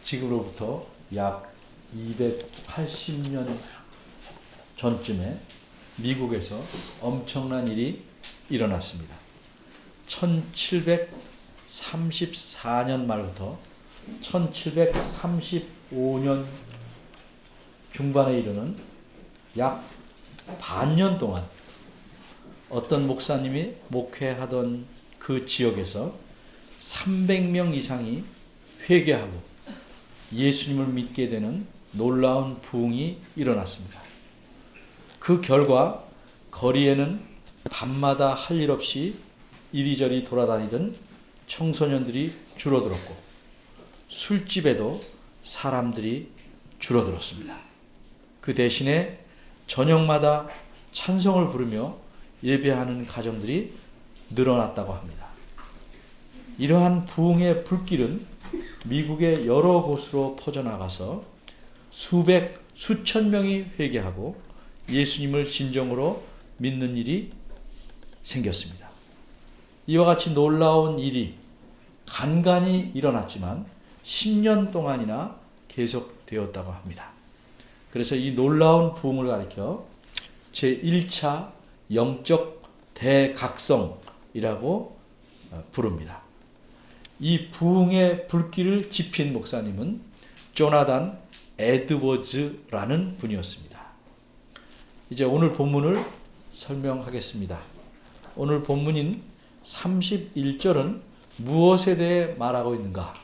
지금으로부터 약 280년 전쯤에 미국에서 엄청난 일이 일어났습니다. 1734년 말부터 1735년 중반에 이르는 약 반년 동안 어떤 목사님이 목회하던 그 지역에서 300명 이상이 회개하고 예수님을 믿게 되는 놀라운 부흥이 일어났습니다. 그 결과 거리에는 밤마다 할 일 없이 이리저리 돌아다니던 청소년들이 줄어들었고 술집에도 사람들이 줄어들었습니다. 그 대신에 저녁마다 찬송을 부르며 예배하는 가정들이 늘어났다고 합니다. 이러한 부흥의 불길은 미국의 여러 곳으로 퍼져나가서 수천 명이 회개하고 예수님을 진정으로 믿는 일이 생겼습니다. 이와 같이 놀라운 일이 간간히 일어났지만 10년 동안이나 계속되었다고 합니다. 그래서 이 놀라운 부흥을 가리켜 제1차 영적 대각성이라고 부릅니다. 이 부흥의 불길을 지핀 목사님은 조나단 에드워즈라는 분이었습니다. 이제 오늘 본문을 설명하겠습니다. 오늘 본문인 31절은 무엇에 대해 말하고 있는가?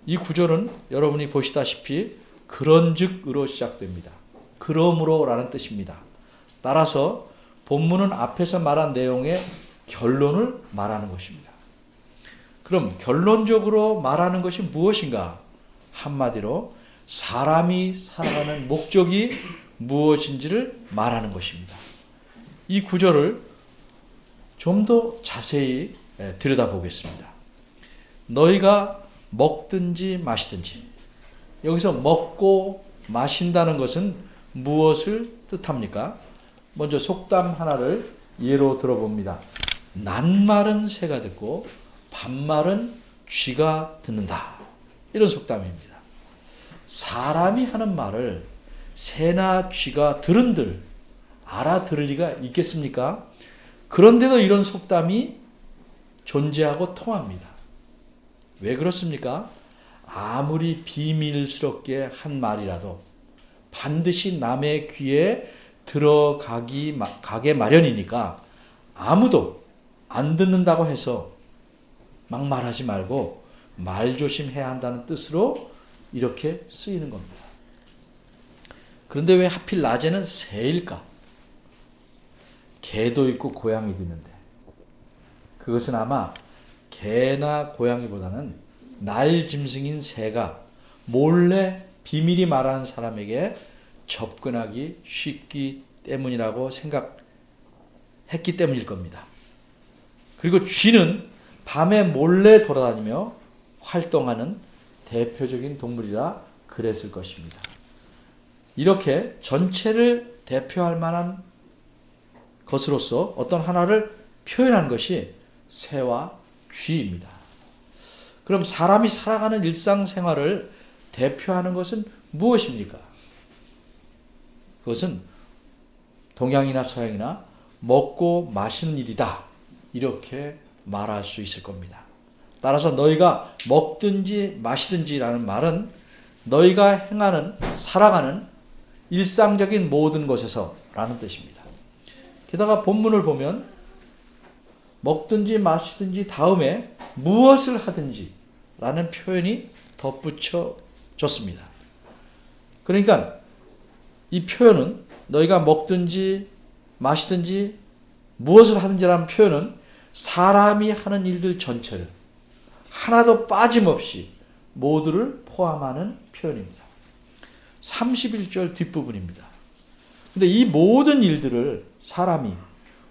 이 구절은 여러분이 보시다시피 그런즉으로 시작됩니다. 그러므로라는 뜻입니다. 따라서 본문은 앞에서 말한 내용의 결론을 말하는 것입니다. 그럼 결론적으로 말하는 것이 무엇인가? 한마디로 사람이 살아가는 목적이 무엇인지를 말하는 것입니다. 이 구절을 좀 더 자세히 들여다보겠습니다. 너희가 먹든지 마시든지, 여기서 먹고 마신다는 것은 무엇을 뜻합니까? 먼저 속담 하나를 예로 들어봅니다. 낱말은 새가 듣고 반말은 쥐가 듣는다. 이런 속담입니다. 사람이 하는 말을 새나 쥐가 들은들 알아들을 리가 있겠습니까? 그런데도 이런 속담이 존재하고 통합니다. 왜 그렇습니까? 아무리 비밀스럽게 한 말이라도 반드시 남의 귀에 가게 마련이니까 아무도 안 듣는다고 해서 막 말하지 말고 말조심해야 한다는 뜻으로 이렇게 쓰이는 겁니다. 그런데 왜 하필 낮에는 새일까? 개도 있고 고양이도 있는데 그것은 아마 개나 고양이보다는 날짐승인 새가 몰래 비밀이 말하는 사람에게 접근하기 쉽기 때문이라고 생각했기 때문일 겁니다. 그리고 쥐는 밤에 몰래 돌아다니며 활동하는 대표적인 동물이라 그랬을 것입니다. 이렇게 전체를 대표할 만한 것으로서 어떤 하나를 표현한 것이 새와 쥐입니다. 그럼 사람이 살아가는 일상생활을 대표하는 것은 무엇입니까? 그것은 동양이나 서양이나 먹고 마시는 일이다. 이렇게 말할 수 있을 겁니다. 따라서 너희가 먹든지 마시든지라는 말은 너희가 행하는, 살아가는 일상적인 모든 것에서 라는 뜻입니다. 게다가 본문을 보면 먹든지 마시든지 다음에 무엇을 하든지 라는 표현이 덧붙여졌습니다. 그러니까 이 표현은 너희가 먹든지 마시든지 무엇을 하든지라는 표현은 사람이 하는 일들 전체를 하나도 빠짐없이 모두를 포함하는 표현입니다. 31절 뒷부분입니다. 근데 이 모든 일들을 사람이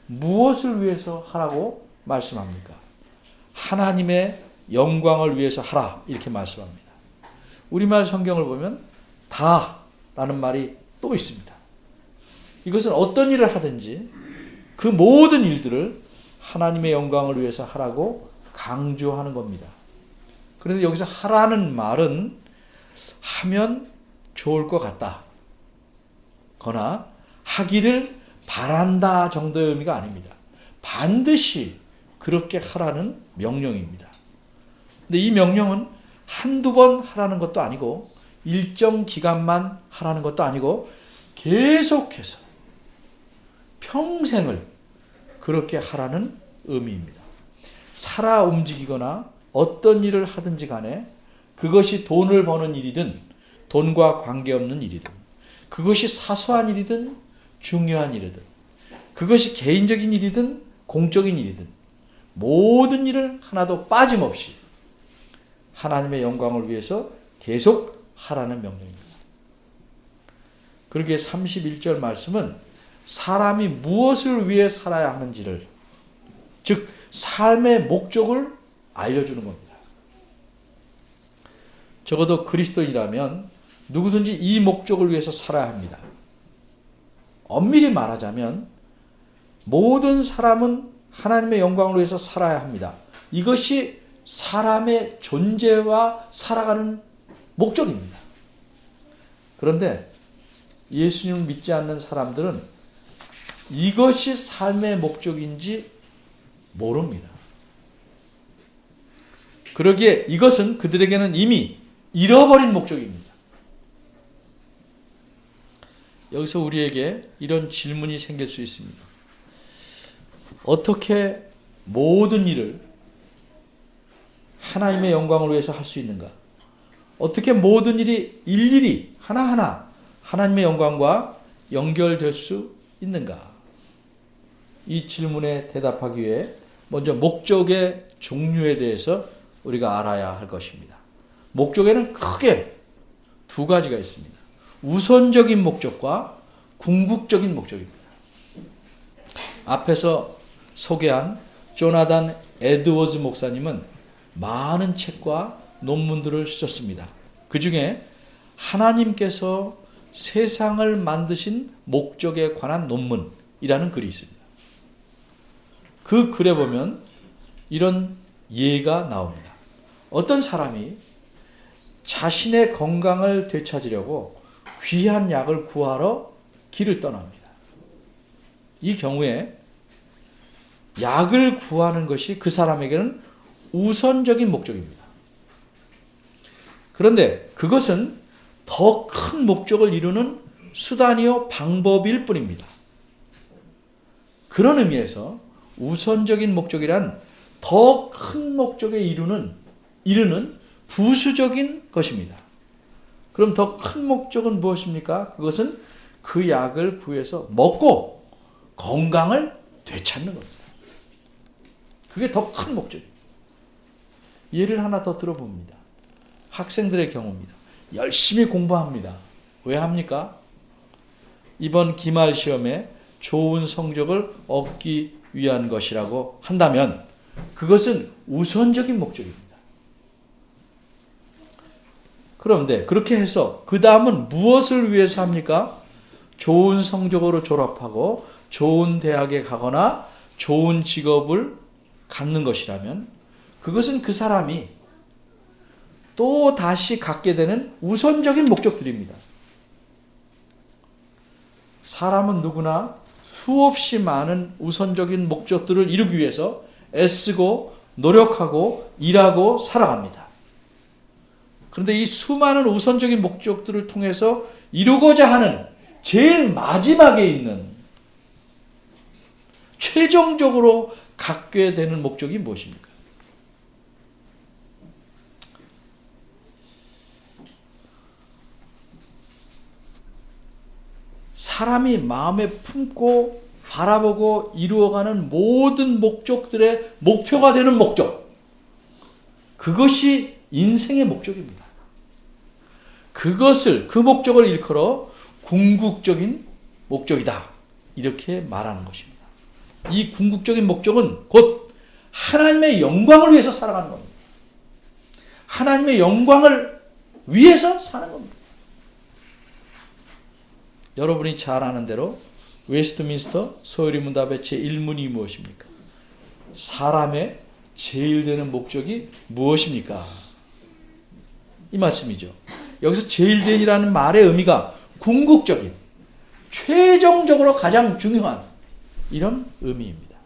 무엇을 위해서 하라고 말씀합니까? 하나님의 영광을 위해서 하라 이렇게 말씀합니다. 우리말 성경을 보면 다라는 말이 또 있습니다. 이것은 어떤 일을 하든지 그 모든 일들을 하나님의 영광을 위해서 하라고 강조하는 겁니다. 그런데 여기서 하라는 말은 하면 좋을 것 같다 거나 하기를 바란다 정도의 의미가 아닙니다. 반드시 그렇게 하라는 명령입니다. 근데 이 명령은 한두 번 하라는 것도 아니고 일정 기간만 하라는 것도 아니고 계속해서 평생을 그렇게 하라는 의미입니다. 살아 움직이거나 어떤 일을 하든지 간에 그것이 돈을 버는 일이든 돈과 관계없는 일이든 그것이 사소한 일이든 중요한 일이든 그것이 개인적인 일이든 공적인 일이든 모든 일을 하나도 빠짐없이 하나님의 영광을 위해서 계속 하라는 명령입니다. 그러기에 31절 말씀은 사람이 무엇을 위해 살아야 하는지를, 즉 삶의 목적을 알려주는 겁니다. 적어도 그리스도인이라면 누구든지 이 목적을 위해서 살아야 합니다. 엄밀히 말하자면 모든 사람은 하나님의 영광을 위해서 살아야 합니다. 이것이 사람의 존재와 살아가는 목적입니다. 그런데 예수님을 믿지 않는 사람들은 이것이 삶의 목적인지 모릅니다. 그러기에 이것은 그들에게는 이미 잃어버린 목적입니다. 여기서 우리에게 이런 질문이 생길 수 있습니다. 어떻게 모든 일을 하나님의 영광을 위해서 할 수 있는가? 어떻게 모든 일이 일일이 하나하나 하나님의 영광과 연결될 수 있는가? 이 질문에 대답하기 위해 먼저 목적의 종류에 대해서 우리가 알아야 할 것입니다. 목적에는 크게 두 가지가 있습니다. 우선적인 목적과 궁극적인 목적입니다. 앞에서 소개한 조나단 에드워즈 목사님은 많은 책과 논문들을 쓰셨습니다. 그 중에 하나님께서 세상을 만드신 목적에 관한 논문이라는 글이 있습니다. 그 글에 보면 이런 예가 나옵니다. 어떤 사람이 자신의 건강을 되찾으려고 귀한 약을 구하러 길을 떠납니다. 이 경우에 약을 구하는 것이 그 사람에게는 우선적인 목적입니다. 그런데 그것은 더 큰 목적을 이루는 수단이요 방법일 뿐입니다. 그런 의미에서 우선적인 목적이란 더 큰 목적에 이르는 부수적인 것입니다. 그럼 더 큰 목적은 무엇입니까? 그것은 그 약을 구해서 먹고 건강을 되찾는 겁니다. 그게 더 큰 목적입니다. 예를 하나 더 들어봅니다. 학생들의 경우입니다. 열심히 공부합니다. 왜 합니까? 이번 기말 시험에 좋은 성적을 얻기 위한 것이라고 한다면 그것은 우선적인 목적입니다. 그런데 그렇게 해서 그 다음은 무엇을 위해서 합니까? 좋은 성적으로 졸업하고 좋은 대학에 가거나 좋은 직업을 갖는 것이라면 그것은 그 사람이 또 다시 갖게 되는 우선적인 목적들입니다. 사람은 누구나 수없이 많은 우선적인 목적들을 이루기 위해서 애쓰고 노력하고 일하고 살아갑니다. 그런데 이 수많은 우선적인 목적들을 통해서 이루고자 하는 제일 마지막에 있는 최종적으로 갖게 되는 목적이 무엇입니까? 사람이 마음에 품고 바라보고 이루어가는 모든 목적들의 목표가 되는 목적. 그것이 인생의 목적입니다. 그 목적을 일컬어 궁극적인 목적이다. 이렇게 말하는 것입니다. 이 궁극적인 목적은 곧 하나님의 영광을 위해서 살아가는 겁니다. 하나님의 영광을 위해서 사는 겁니다. 여러분이 잘 아는 대로 웨스트민스터 소요리 문답의 제1문이 무엇입니까? 사람의 제일 되는 목적이 무엇입니까? 이 말씀이죠. 여기서 제일 된이라는 말의 의미가 궁극적인, 최종적으로 가장 중요한 이런 의미입니다.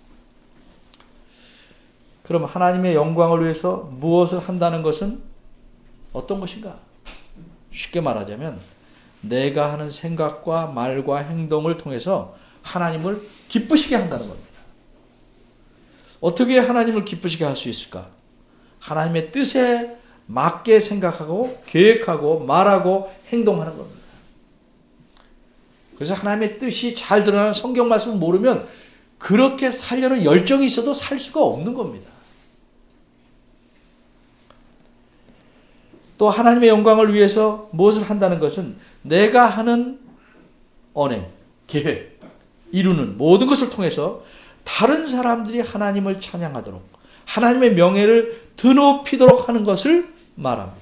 그럼 하나님의 영광을 위해서 무엇을 한다는 것은 어떤 것인가? 쉽게 말하자면 내가 하는 생각과 말과 행동을 통해서 하나님을 기쁘시게 한다는 겁니다. 어떻게 하나님을 기쁘시게 할 수 있을까? 하나님의 뜻에 맞게 생각하고 계획하고 말하고 행동하는 겁니다. 그래서 하나님의 뜻이 잘 드러나는 성경 말씀을 모르면 그렇게 살려는 열정이 있어도 살 수가 없는 겁니다. 또 하나님의 영광을 위해서 무엇을 한다는 것은 내가 하는 언행, 계획, 이루는 모든 것을 통해서 다른 사람들이 하나님을 찬양하도록 하나님의 명예를 드높이도록 하는 것을 말합니다.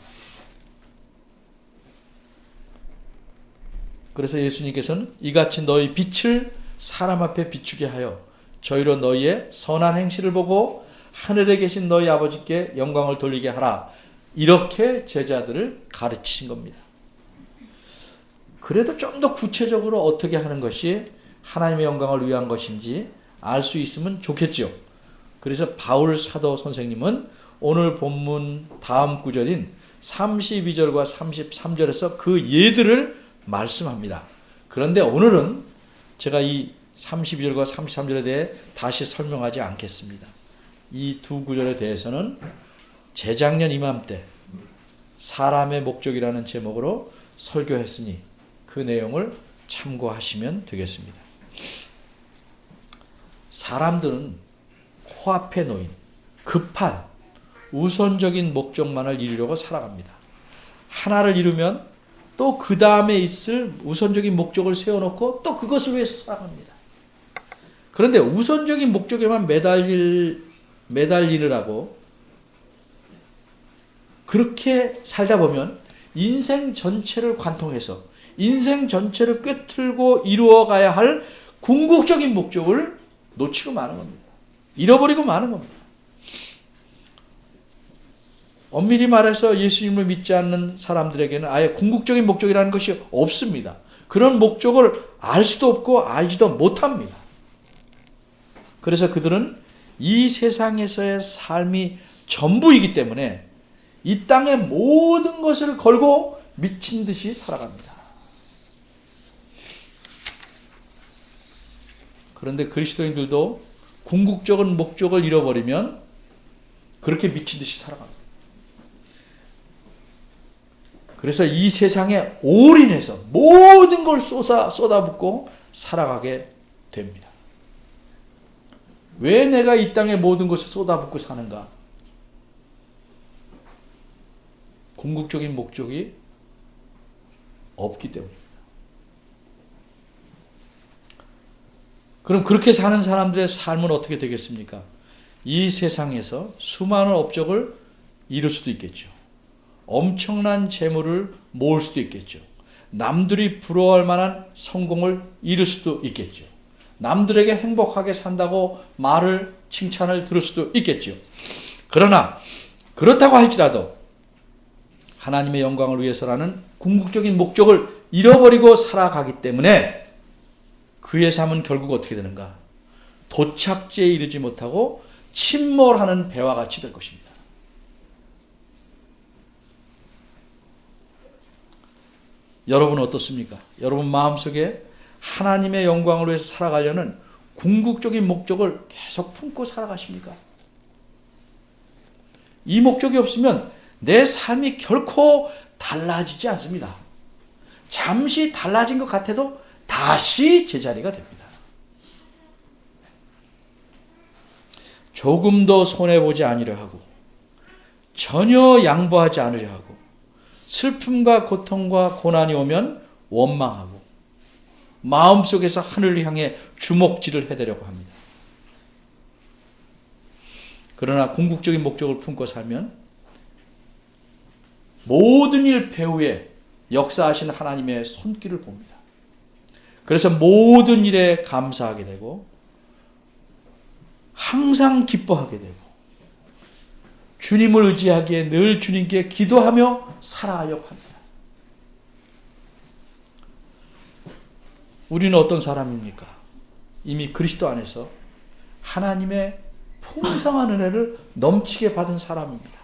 그래서 예수님께서는 이같이 너희 빛을 사람 앞에 비추게 하여 저희로 너희의 선한 행실을 보고 하늘에 계신 너희 아버지께 영광을 돌리게 하라. 이렇게 제자들을 가르치신 겁니다. 그래도 좀 더 구체적으로 어떻게 하는 것이 하나님의 영광을 위한 것인지 알 수 있으면 좋겠죠. 그래서 바울 사도 선생님은 오늘 본문 다음 구절인 32절과 33절에서 그 예들을 말씀합니다. 그런데 오늘은 제가 이 32절과 33절에 대해 다시 설명하지 않겠습니다. 이 두 구절에 대해서는 재작년 이맘때 사람의 목적이라는 제목으로 설교했으니 그 내용을 참고하시면 되겠습니다. 사람들은 코앞에 놓인 급한 우선적인 목적만을 이루려고 살아갑니다. 하나를 이루면 또 그 다음에 있을 우선적인 목적을 세워놓고 또 그것을 위해서 살아갑니다. 그런데 우선적인 목적에만 매달리느라고 그렇게 살다 보면 인생 전체를 관통해서 인생 전체를 꿰뚫고 이루어가야 할 궁극적인 목적을 놓치고 마는 겁니다. 잃어버리고 마는 겁니다. 엄밀히 말해서 예수님을 믿지 않는 사람들에게는 아예 궁극적인 목적이라는 것이 없습니다. 그런 목적을 알 수도 없고 알지도 못합니다. 그래서 그들은 이 세상에서의 삶이 전부이기 때문에 이 땅의 모든 것을 걸고 미친 듯이 살아갑니다. 그런데 그리스도인들도 궁극적인 목적을 잃어버리면 그렇게 미친 듯이 살아갑니다. 그래서 이 세상에 올인해서 모든 걸 쏟아붓고 살아가게 됩니다. 왜 내가 이 땅에 모든 것을 쏟아붓고 사는가? 궁극적인 목적이 없기 때문입니다. 그럼 그렇게 사는 사람들의 삶은 어떻게 되겠습니까? 이 세상에서 수많은 업적을 이룰 수도 있겠죠. 엄청난 재물을 모을 수도 있겠죠. 남들이 부러워할 만한 성공을 이룰 수도 있겠죠. 남들에게 행복하게 산다고 말을, 칭찬을 들을 수도 있겠죠. 그러나 그렇다고 할지라도 하나님의 영광을 위해서라는 궁극적인 목적을 잃어버리고 살아가기 때문에 그의 삶은 결국 어떻게 되는가? 도착지에 이르지 못하고 침몰하는 배와 같이 될 것입니다. 여러분은 어떻습니까? 여러분 마음속에 하나님의 영광을 위해서 살아가려는 궁극적인 목적을 계속 품고 살아가십니까? 이 목적이 없으면 내 삶이 결코 달라지지 않습니다. 잠시 달라진 것 같아도 다시 제자리가 됩니다. 조금도 손해보지 않으려 하고 전혀 양보하지 않으려 하고 슬픔과 고통과 고난이 오면 원망하고 마음속에서 하늘을 향해 주먹질을 해대려고 합니다. 그러나 궁극적인 목적을 품고 살면 모든 일 배후에 역사하신 하나님의 손길을 봅니다. 그래서 모든 일에 감사하게 되고 항상 기뻐하게 되고 주님을 의지하기에 늘 주님께 기도하며 살아가려고 합니다. 우리는 어떤 사람입니까? 이미 그리스도 안에서 하나님의 풍성한 은혜를 넘치게 받은 사람입니다.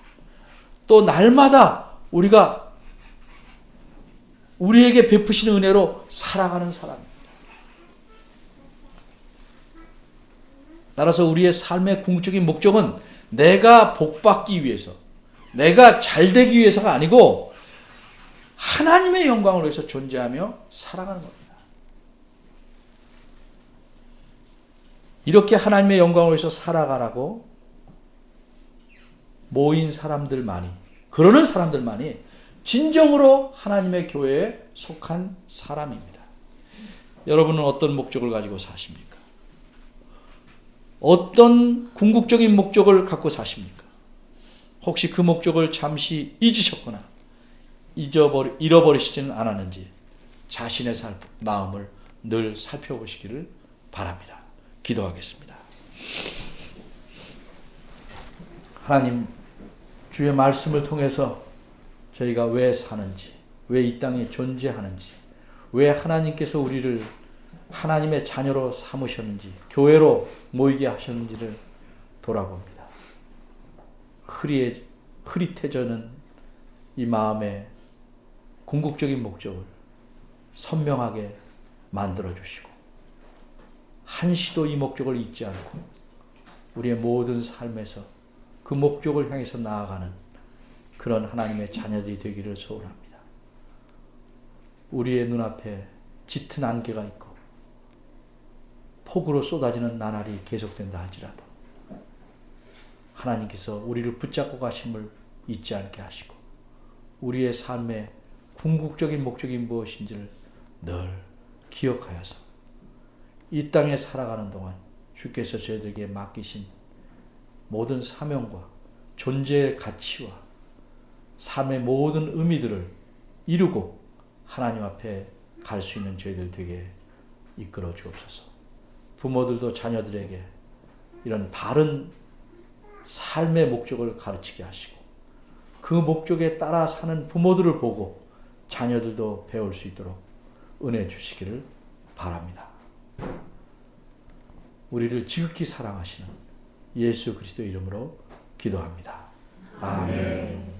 또 날마다 우리가 우리에게 베푸시는 은혜로 살아가는 사람입니다. 따라서 우리의 삶의 궁극적인 목적은 내가 복받기 위해서, 내가 잘되기 위해서가 아니고 하나님의 영광을 위해서 존재하며 살아가는 겁니다. 이렇게 하나님의 영광을 위해서 살아가라고 모인 사람들만이, 그러는 사람들만이 진정으로 하나님의 교회에 속한 사람입니다. 여러분은 어떤 목적을 가지고 사십니까? 어떤 궁극적인 목적을 갖고 사십니까? 혹시 그 목적을 잠시 잊으셨거나 잃어버리시지는 않았는지 자신의 마음을 늘 살펴보시기를 바랍니다. 기도하겠습니다. 하나님, 주의 말씀을 통해서 저희가 왜 사는지, 왜 이 땅에 존재하는지, 왜 하나님께서 우리를 하나님의 자녀로 삼으셨는지, 교회로 모이게 하셨는지를 돌아봅니다. 흐릿해져는 이 마음의 궁극적인 목적을 선명하게 만들어주시고 한시도 이 목적을 잊지 않고 우리의 모든 삶에서 그 목적을 향해서 나아가는 그런 하나님의 자녀들이 되기를 소원합니다. 우리의 눈앞에 짙은 안개가 있고 폭우로 쏟아지는 나날이 계속된다 할지라도 하나님께서 우리를 붙잡고 가심을 잊지 않게 하시고 우리의 삶의 궁극적인 목적이 무엇인지를 늘 기억하여서 이 땅에 살아가는 동안 주께서 저희들에게 맡기신 모든 사명과 존재의 가치와 삶의 모든 의미들을 이루고 하나님 앞에 갈 수 있는 저희들 되게 이끌어 주옵소서. 부모들도 자녀들에게 이런 바른 삶의 목적을 가르치게 하시고 그 목적에 따라 사는 부모들을 보고 자녀들도 배울 수 있도록 은혜 주시기를 바랍니다. 우리를 지극히 사랑하시는 예수 그리스도의 이름으로 기도합니다. 아멘.